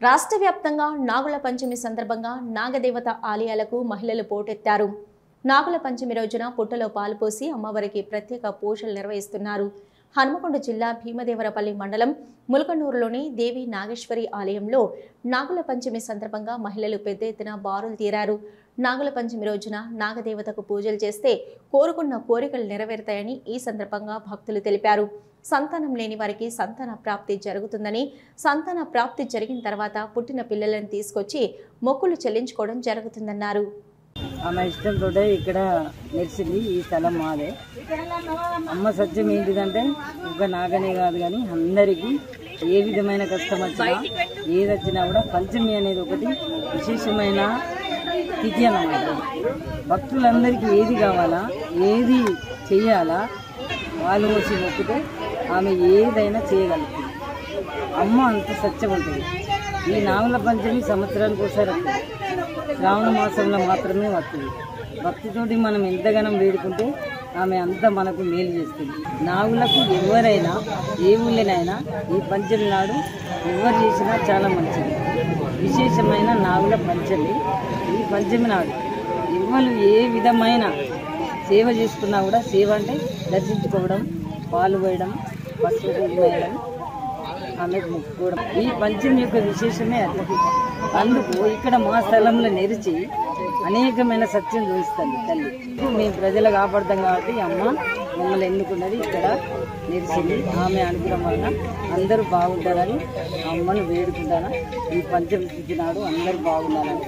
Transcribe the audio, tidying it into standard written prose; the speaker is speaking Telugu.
రాష్ట్ర వ్యాప్తంగా నాగుల పంచమి సందర్భంగా నాగదేవత ఆలయాలకు మహిళలు పోటెత్తారు. నాగుల పంచమి రోజున పుట్టలో పాలు పోసి అమ్మవారికి ప్రత్యేక పూజలు నిర్వహిస్తున్నారు. హనుమకొండ జిల్లా భీమదేవరపల్లి మండలం ములకనూరులోని దేవి నాగేశ్వరి ఆలయంలో నాగుల పంచమి సందర్భంగా మహిళలు పెద్ద ఎత్తున బారులు తీరారు. నాగుల పంచమి రోజున నాగదేవతకు పూజలు చేస్తే కోరుకున్న కోరికలు నెరవేరుతాయని ఈ సందర్భంగా భక్తులు తెలిపారు. సంతానం లేని వారికి సంతాన ప్రాప్తి జరుగుతుందని, సంతాన ప్రాప్తి జరిగిన తర్వాత పుట్టిన పిల్లలను తీసుకొచ్చి మొక్కులు చెల్లించుకోవడం జరుగుతుందన్నారు. ఆమె ఇష్టంతో ఇక్కడ నెరిసింది. ఈ స్థలం మాదే. అమ్మ సత్యం ఏంటిదంటే ఒక నాగనే కాదు కానీ అందరికీ ఏ విధమైన కష్టం వచ్చినా ఏది వచ్చినా కూడా పంచమి అనేది ఒకటి విశేషమైన తిథి అన్నమాట. భక్తులందరికీ ఏది కావాలా, ఏది చెయ్యాలా వాళ్ళు వచ్చి మొక్కితే ఆమె ఏదైనా చేయగలుగుతుంది. అమ్మ అంత సత్యం ఉంటుంది. ఈ నాగుల పంచమి సంవత్సరానికి ఒకసారి వస్తుంది. శ్రావణ మాసంలో మాత్రమే వస్తుంది. భక్తితోటి మనం ఎంతగానం వేడుకుంటే ఆమె అంతా మనకు మేలు చేస్తుంది. నాగులకు ఎవరైనా ఏ ఊళ్ళైనా ఈ పంచమి నాడు ఎవరు చేసినా చాలా మంచిది. విశేషమైన నాగుల పంచమి. ఈ పంచమి నాడు ఎవరు ఏ విధమైన సేవ చేసుకున్నా కూడా, సేవ అంటే దర్శించుకోవడం, పాలు పోయడం, పసుపు కుంకుమ వేయడం, ఆమెకు మొక్కుకోవడం, ఈ పంచమి యొక్క విశేషమే అది. అందుకు ఇక్కడ మా స్థలంలో నెరిచి అనేకమైన సత్యం చూపిస్తుంది తల్లి. మేము ప్రజలు కాపాడతాం కాబట్టి అమ్మ మమ్మల్ని ఎన్నుకున్నది, ఇక్కడ నెరిచింది. ఆమె అనుగ్రహం వలన అందరూ బాగుంటారని అమ్మను వేడుకుంటాను. ఈ పంచమి తిథి నాడు అందరూ బాగుండాలని